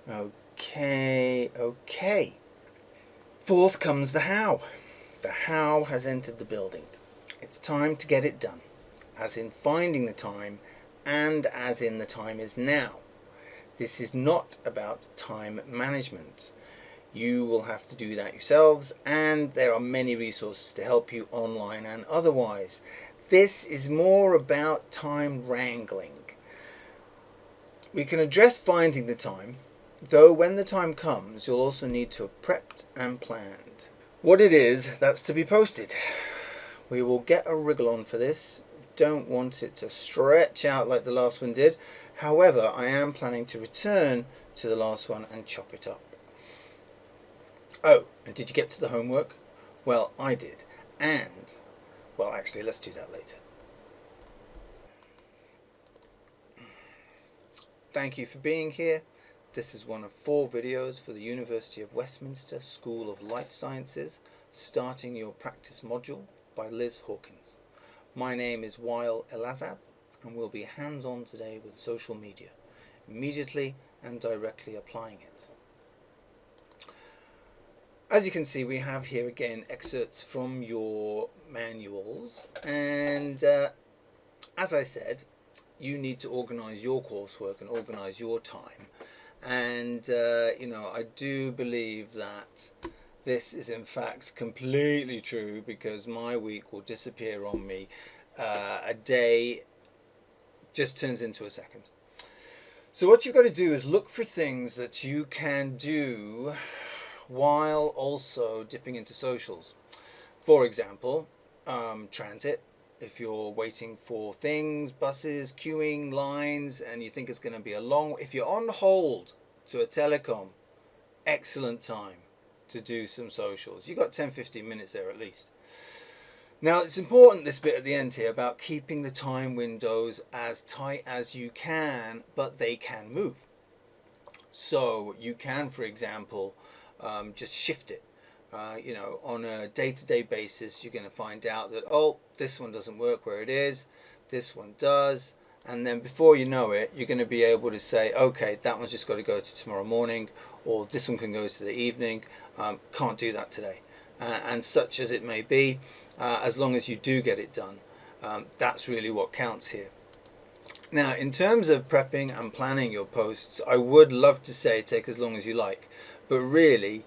Okay. Forth comes the how. The how has entered the building. It's time to get it done, as in finding the time and as in the time is now. This is not about time management. You will have to do that yourselves, and there are many resources to help you online and otherwise. This is more about time wrangling. We can address finding the time, though when the time comes, you'll also need to have prepped and planned what it is that's to be posted. We will get a wriggle on for this. Don't want it to stretch out like the last one did. However, I am planning to return to the last one and chop it up. Oh, and did you get to the homework? Well, I did. And, well, actually, let's do that later. Thank you for being here. This is one of 4 videos for the University of Westminster School of Life Sciences, Starting Your Practice Module by Liz Hawkins. My name is Wael Elazab, and we'll be hands-on today with social media, immediately and directly applying it. As you can see, we have here again excerpts from your manuals, and as I said, you need to organize your coursework and organize your time. And I do believe that this is in fact completely true, because my week will disappear on me. A day just turns into a second. So what you've got to do is look for things that you can do while also dipping into socials. For example, transit. If you're waiting for things, buses, queuing, lines, and you think it's going to be a long... If you're on hold to a telecom, excellent time to do some socials. You've got 10-15 minutes there at least. Now, it's important, this bit at the end here, about keeping the time windows as tight as you can, but they can move. So you can, for example, just shift it. On a day-to-day basis, you're going to find out that, oh, this one doesn't work where it is, this one does, and then before you know it, you're going to be able to say, okay, that one's just got to go to tomorrow morning, or this one can go to the evening, can't do that today, and such as it may be, as long as you do get it done. That's really what counts here. Now, in terms of prepping and planning your posts, I would love to say take as long as you like, but really,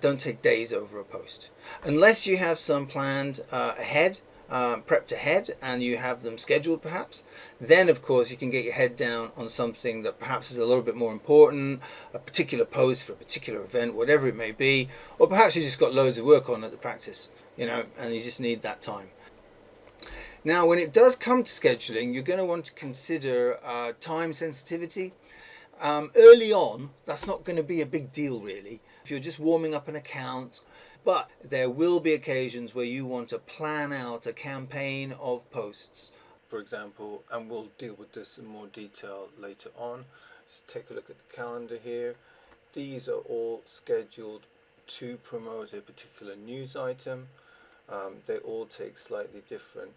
don't take days over a post. Unless you have some planned ahead, prepped ahead, and you have them scheduled perhaps, then of course you can get your head down on something that perhaps is a little bit more important, a particular post for a particular event, whatever it may be, or perhaps you just got loads of work on at the practice, and you just need that time. Now, when it does come to scheduling, you're going to want to consider time sensitivity. Early on, that's not going to be a big deal really, if you're just warming up an account, but there will be occasions where you want to plan out a campaign of posts. For example, and we'll deal with this in more detail later on, just take a look at the calendar here. These are all scheduled to promote a particular news item. They all take slightly different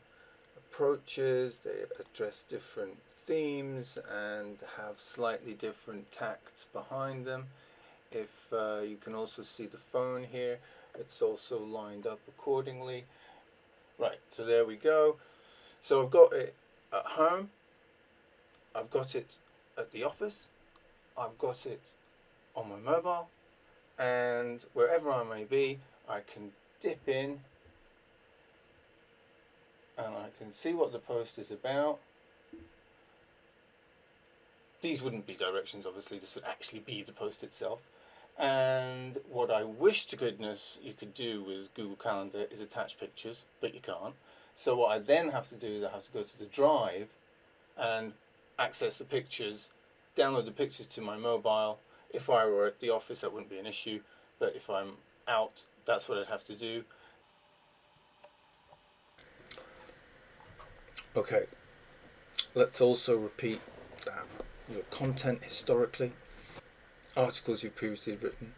approaches, they address different themes and have slightly different tacts behind them. If you can also see the phone here, it's also lined up accordingly. Right, so there we go. So I've got it at home, I've got it at the office, I've got it on my mobile, and wherever I may be, I can dip in and I can see what the post is about. These wouldn't be directions, obviously, this would actually be the post itself. And what I wish to goodness you could do with Google Calendar is attach pictures, but you can't. So what I then have to do is I have to go to the drive and access the pictures, download the pictures to my mobile. If I were at the office, that wouldn't be an issue, but if I'm out, that's what I'd have to do. Okay, let's also repeat that your content historically, articles you've previously written,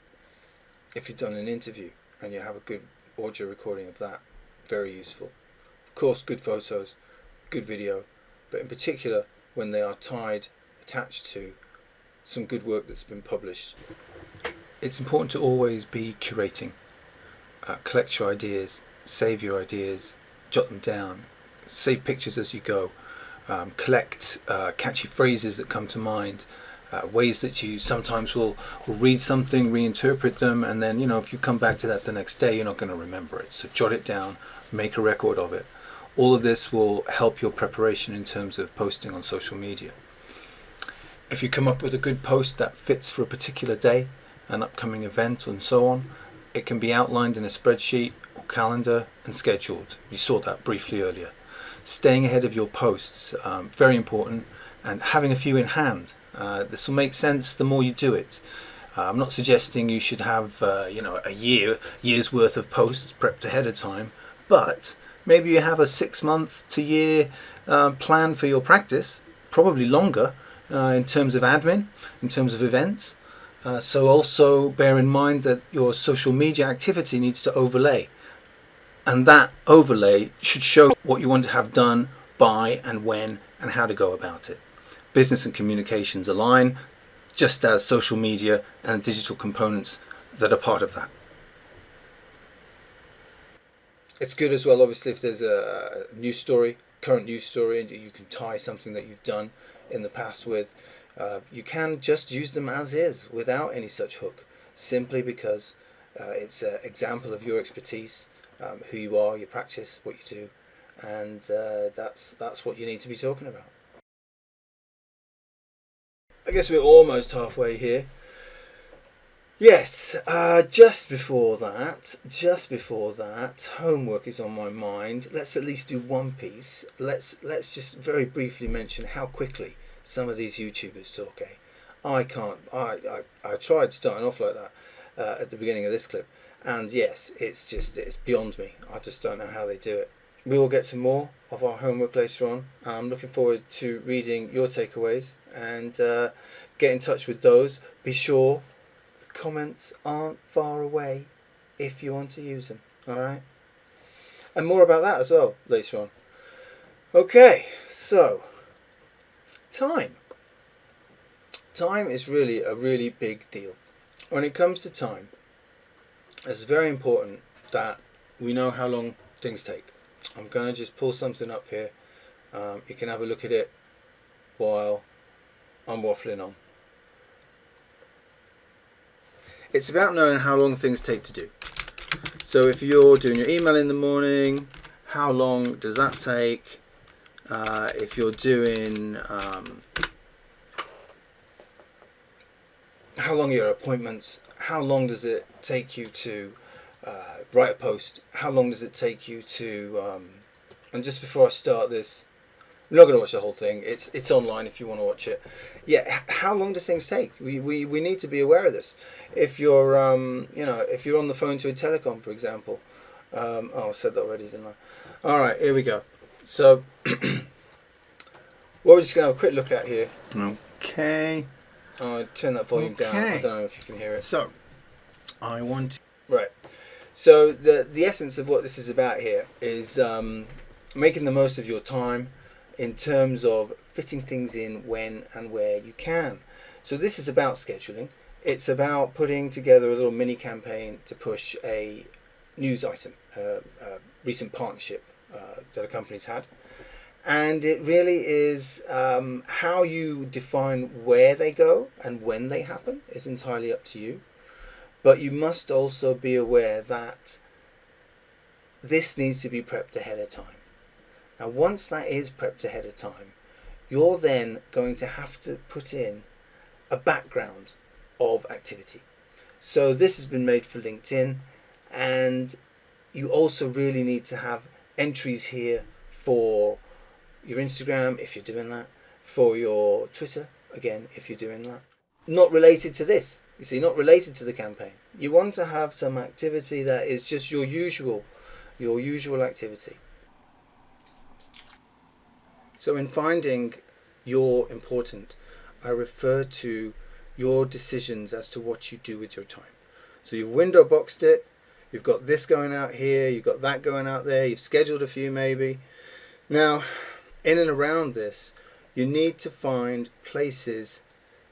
if you've done an interview and you have a good audio recording of that, very useful. Of course, good photos, good video, but in particular when they are tied, attached to some good work that's been published. It's important to always be curating. Collect your ideas, save your ideas, jot them down, save pictures as you go, collect catchy phrases that come to mind, ways that you sometimes will read something, reinterpret them, and then, if you come back to that the next day, you're not going to remember it. So jot it down, make a record of it. All of this will help your preparation in terms of posting on social media. If you come up with a good post that fits for a particular day, an upcoming event, and so on, it can be outlined in a spreadsheet or calendar and scheduled. You saw that briefly earlier. Staying ahead of your posts, very important, and having a few in hand. This will make sense the more you do it. I'm not suggesting you should have a year's worth of posts prepped ahead of time, but maybe you have a 6 month to year plan for your practice, probably longer in terms of admin, in terms of events. So also bear in mind that your social media activity needs to overlay, and that overlay should show what you want to have done by and when and how to go about it. Business and communications align, just as social media and digital components that are part of that. It's good as well, obviously, if there's a news story, current news story, and you can tie something that you've done in the past with. You can just use them as is without any such hook, simply because it's an example of your expertise, who you are, your practice, what you do, and that's what you need to be talking about. I guess we're almost halfway here. Yes, just before that, homework is on my mind. Let's at least do one piece. Let's just very briefly mention how quickly some of these YouTubers talk. I can't. I tried starting off like that at the beginning of this clip, and yes, it's beyond me. I just don't know how they do it. We will get to more of our homework later on. I'm looking forward to reading your takeaways and get in touch with those. Be sure the comments aren't far away if you want to use them. All right, and more about that as well later on. Okay, so. Time is really a really big deal. When it comes to time, it's very important that we know how long things take. I'm going to just pull something up here. You can have a look at it while I'm waffling on. It's about knowing how long things take to do. So if you're doing your email in the morning, how long does that take? If you're doing, how long are your appointments? How long does it take you to write a post? How long does it take you to, and just before I start this, I'm not going to watch the whole thing. It's online if you want to watch it. Yeah, how long do things take? We need to be aware of this. If you're, if you're on the phone to a telecom, for example, I said that already, didn't I? All right, here we go. So, what we're just going to have a quick look at here. Okay. Turn that volume down. I don't know if you can hear it. So, I want to... Right. So, the essence of what this is about here is making the most of your time in terms of fitting things in when and where you can. So, this is about scheduling. It's about putting together a little mini campaign to push a news item, a recent partnership that a company's had. And it really is how you define where they go and when they happen is entirely up to you. But you must also be aware that this needs to be prepped ahead of time. Now, once that is prepped ahead of time, you're then going to have to put in a background of activity. So this has been made for LinkedIn, and you also really need to have entries here for your Instagram, if you're doing that, for your Twitter, again, if you're doing that. Not related to this, you see, not related to the campaign. You want to have some activity that is just your usual activity. So in finding your important, I refer to your decisions as to what you do with your time. So you've window boxed it, you've got this going out here, you've got that going out there, you've scheduled a few maybe. Now, in and around this, you need to find places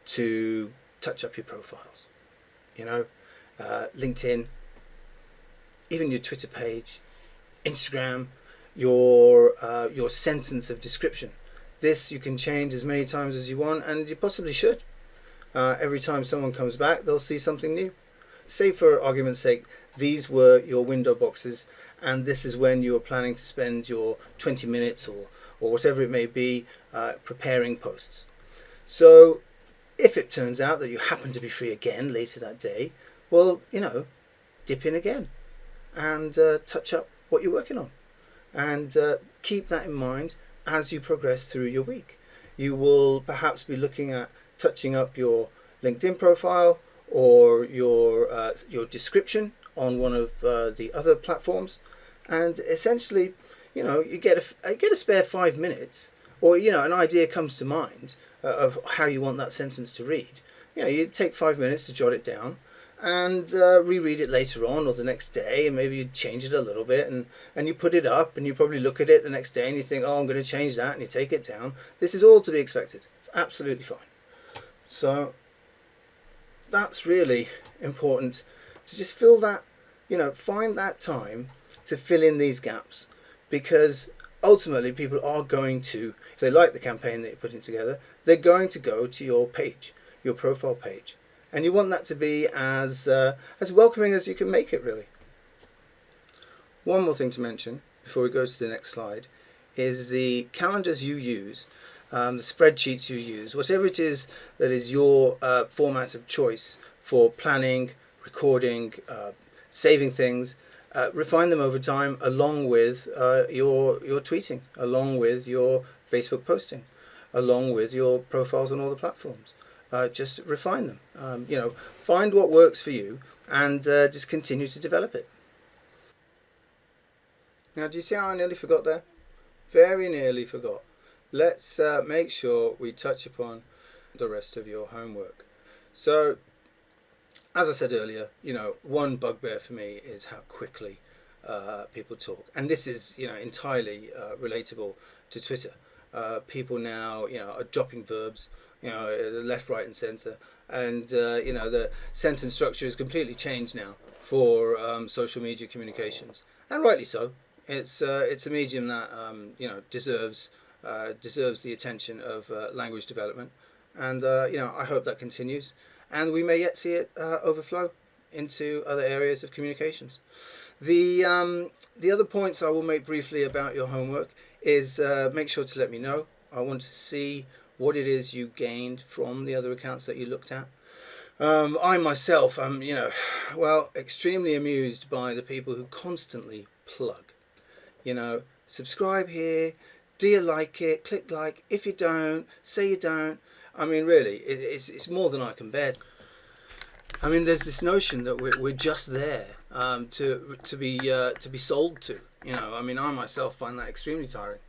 to touch up your profiles. You know, LinkedIn, even your Twitter page, Instagram, your sentence of description. This you can change as many times as you want, and you possibly should. Every time someone comes back, they'll see something new. Say, for argument's sake, these were your window boxes, and this is when you are planning to spend your 20 minutes or whatever it may be preparing posts. So if it turns out that you happen to be free again later that day, well, you know, dip in again and touch up what you're working on. And keep that in mind as you progress through your week. You will perhaps be looking at touching up your LinkedIn profile or your description on one of the other platforms, and essentially, you know, you get a spare 5 minutes, or you know, an idea comes to mind of how you want that sentence to read. You know, you take 5 minutes to jot it down and reread it later on or the next day, and maybe you change it a little bit, and you put it up, and you probably look at it the next day and you think, oh, I'm going to change that, and you take it down. This is all to be expected. It's absolutely fine. So that's really important, to just fill that, you know, find that time to fill in these gaps, because ultimately people are going to, if they like the campaign that you're putting together, they're going to go to your page, your profile page, and you want that to be as welcoming as you can make it, really. One more thing to mention before we go to the next slide is the calendars you use, the spreadsheets you use, whatever it is that is your format of choice for planning, recording, saving things. Refine them over time, along with your tweeting, along with your Facebook posting, along with your profiles on all the platforms. Just refine them. You know, find what works for you, and just continue to develop it. Now, do you see how I nearly forgot there? Very nearly forgot. Let's make sure we touch upon the rest of your homework. So, as I said earlier, you know, one bugbear for me is how quickly people talk, and this is, you know, entirely relatable to Twitter. People now, you know, are dropping verbs, you know, left, right, and centre, and you know, the sentence structure is completely changed now for social media communications, and rightly so. It's a medium that you know, deserves the attention of language development, and you know, I hope that continues, and we may yet see it overflow into other areas of communications. The other points I will make briefly about your homework is make sure to let me know. I want to see what it is you gained from the other accounts that you looked at. I myself am, you know, well, extremely amused by the people who constantly plug. You know, subscribe here, do you like it, click like, if you don't, say you don't. I mean, really, it's more than I can bear. I mean, there's this notion that we're just there to be sold to. You know, I mean, I myself find that extremely tiring.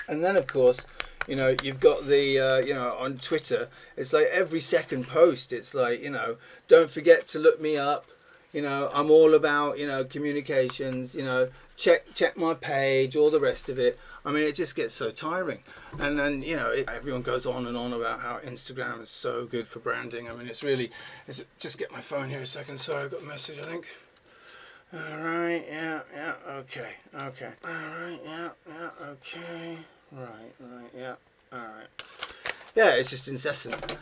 And then, of course, you know, you've got the, you know, on Twitter, it's like every second post, it's like, you know, don't forget to look me up. You know, I'm all about, you know, communications, you know, check my page, all the rest of it. I mean, it just gets so tiring. And then, you know, everyone goes on and on about how Instagram is so good for branding. I mean, just get my phone here a second. Sorry, I've got a message, I think. All right, yeah, okay. All right, yeah, okay. Right, yeah, all right. Yeah, it's just incessant.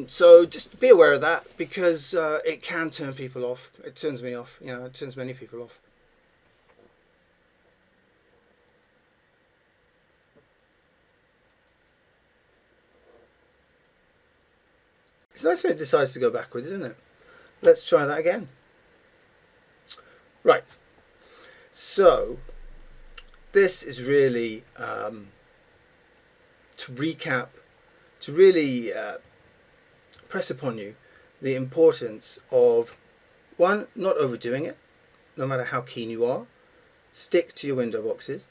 So just be aware of that, because it can turn people off. It turns me off. You know, it turns many people off. It's nice when it decides to go backwards, isn't it? Let's try that again. Right. So this is really to recap, to really press upon you the importance of, one, not overdoing it, no matter how keen you are. Stick to your window boxes.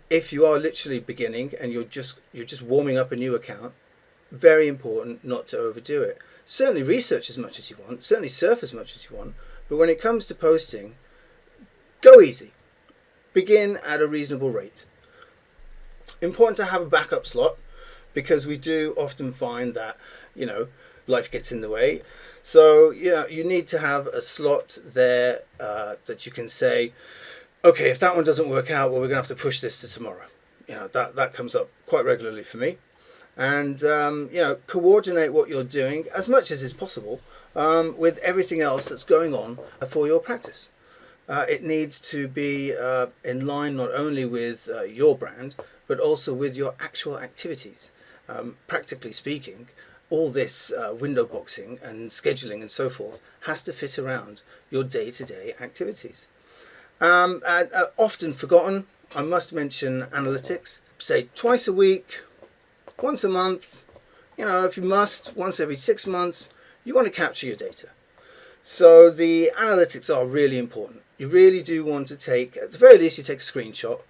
If you are literally beginning and you're just warming up a new account, very important not to overdo it. Certainly research as much as you want, certainly surf as much as you want, but when it comes to posting, go easy. Begin at a reasonable rate. Important to have a backup slot, because we do often find that, life gets in the way. So, you need to have a slot there that you can say, okay, if that one doesn't work out, well, we're going to have to push this to tomorrow. That comes up quite regularly for me. And, coordinate what you're doing as much as is possible with everything else that's going on for your practice. It needs to be in line not only with your brand, but also with your actual activities. Practically speaking, all this window boxing and scheduling and so forth has to fit around your day-to-day activities. And often forgotten, I must mention analytics. Say twice a week, once a month, if you must, once every 6 months, you want to capture your data. So the analytics are really important. You really do want to take, at the very least, you take a screenshot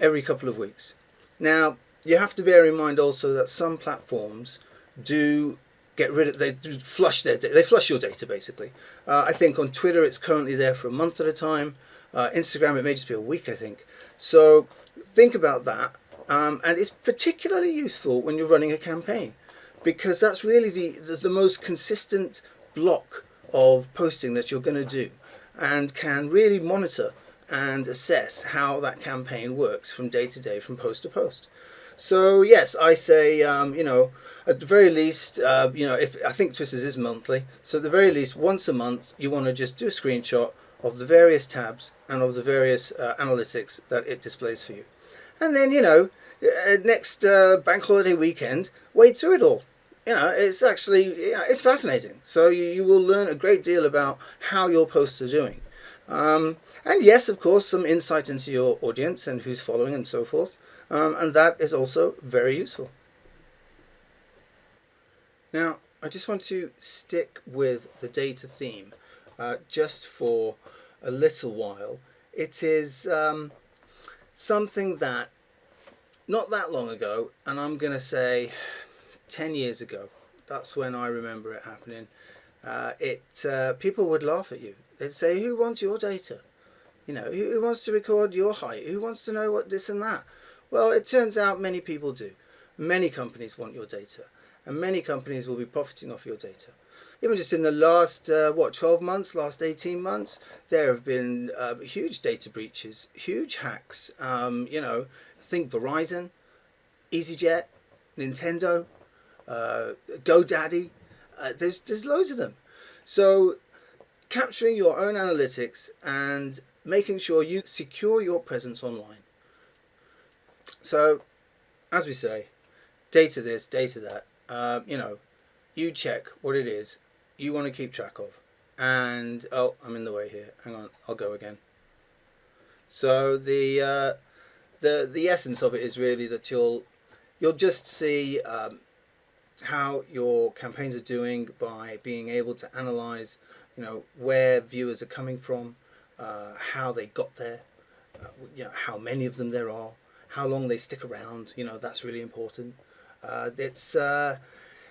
every couple of weeks. Now, you have to bear in mind also that some platforms do they do flush their data. They flush your data, basically. I think on Twitter it's currently there for a month at a time. Instagram, it may just be a week, I think. So think about that. And it's particularly useful when you're running a campaign, because that's really the most consistent block of posting that you're going to do, and can really monitor and assess how that campaign works from day to day, from post to post. So yes, I say, at the very least, if I think Twisters is monthly, so at the very least once a month, you want to just do a screenshot of the various tabs and of the various analytics that it displays for you. And then, next bank holiday weekend, wade through it all. It's actually, it's fascinating. So you will learn a great deal about how your posts are doing. And yes, of course, some insight into your audience and who's following and so forth. And that is also very useful. Now, I just want to stick with the data theme just for a little while. It is something that not that long ago, and I'm going to say 10 years ago, that's when I remember it happening, people would laugh at you. They'd say, who wants your data? Who wants to record your height? Who wants to know what this and that? Well, it turns out many people do. Many companies want your data, and many companies will be profiting off your data. Even just in the last, 12 months, last 18 months, there have been huge data breaches, huge hacks. Think Verizon, EasyJet, Nintendo, GoDaddy. There's loads of them. So capturing your own analytics and making sure you secure your presence online. So, as we say, data this, data that. You check what it is you want to keep track of. And I'm in the way here. Hang on, I'll go again. So the essence of it is really that you'll just see how your campaigns are doing by being able to analyze, where viewers are coming from, how they got there, how many of them there are, how long they stick around. That's really important.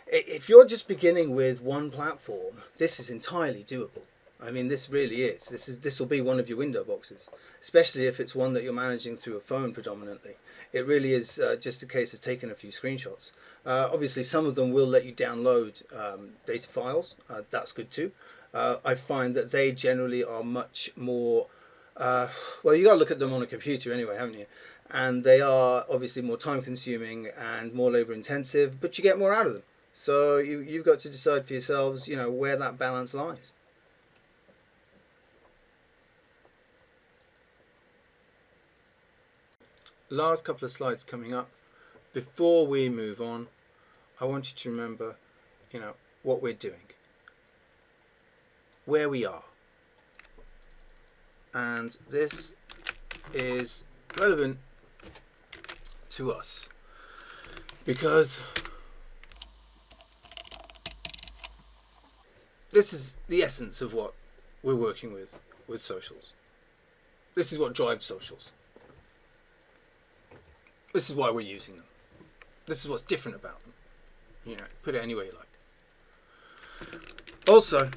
If you're just beginning with one platform, this is entirely doable. I mean, this really is. This will be one of your window boxes, especially if it's one that you're managing through a phone predominantly. It really is just a case of taking a few screenshots. Obviously, some of them will let you download data files. That's good too. I find that they generally are much more... you got to look at them on a computer anyway, haven't you? And they are obviously more time consuming and more labor intensive, but you get more out of them. So you've got to decide for yourselves, where that balance lies. Last couple of slides coming up. Before we move on, I want you to remember, what we're doing, where we are. And this is relevant to us because this is the essence of what we're working with socials. This is what drives socials. This is why we're using them. This is what's different about them. Put it any way you like. Also,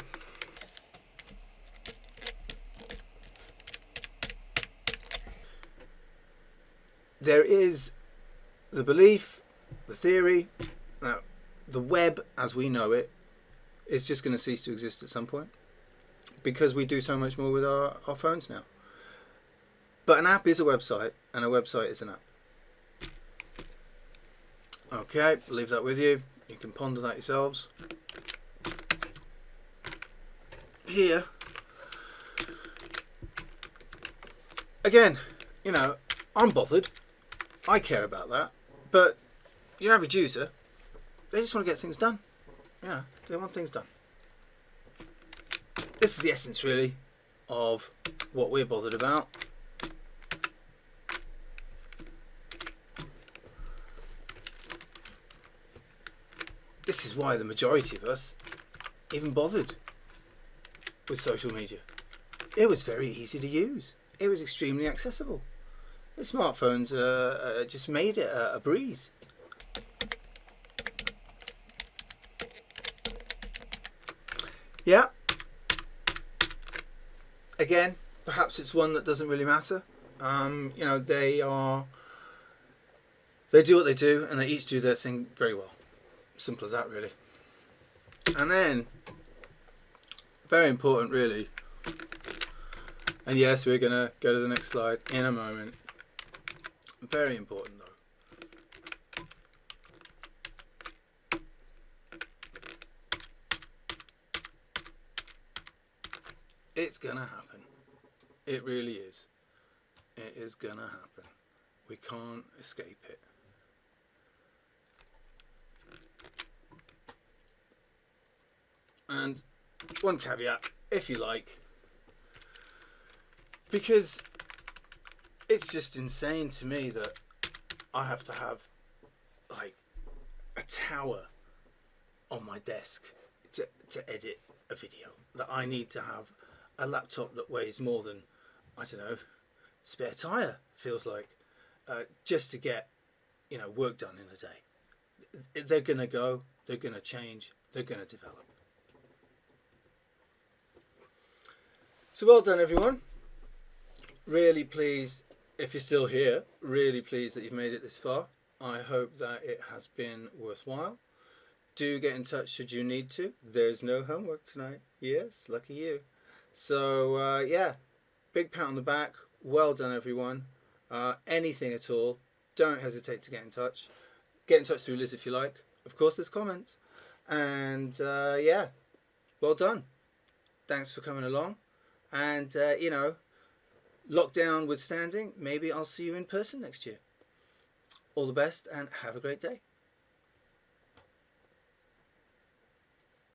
there is the belief, the theory that the web as we know it is just going to cease to exist at some point because we do so much more with our phones now. But an app is a website, and a website is an app. Okay, leave that with you. You can ponder that yourselves. Here, again, you know, I'm bothered. I care about that. But your average user, they just want to get things done. Yeah, they want things done. This is the essence, really, of what we're bothered about. This is why the majority of us even bothered with social media. It was very easy to use. It was extremely accessible. The smartphones just made it a breeze. Yeah. Again, perhaps it's one that doesn't really matter. You know, they do what they do, and they each do their thing very well. Simple as that, really. And then, very important, really. And yes, we're going to go to the next slide in a moment. Very important, though. It's going to happen. It really is. It is going to happen. We can't escape it. And one caveat, if you like, because it's just insane to me that I have to have like a tower on my desk to edit a video, that I need to have a laptop that weighs more than, I don't know, spare tire, feels like, just to get, you know, work done in a day. They're going to go, they're going to change, they're going to develop. So well done, everyone. Really pleased, if you're still here, really pleased that you've made it this far. I hope that it has been worthwhile. Do get in touch should you need to. There's no homework tonight. Yes, lucky you. So, yeah, big pat on the back. Well done, everyone. Anything at all, don't hesitate to get in touch. Get in touch through Liz if you like. Of course, there's comments. And, yeah, well done. Thanks for coming along. And, you know, lockdown withstanding, maybe I'll see you in person next year. All the best and have a great day.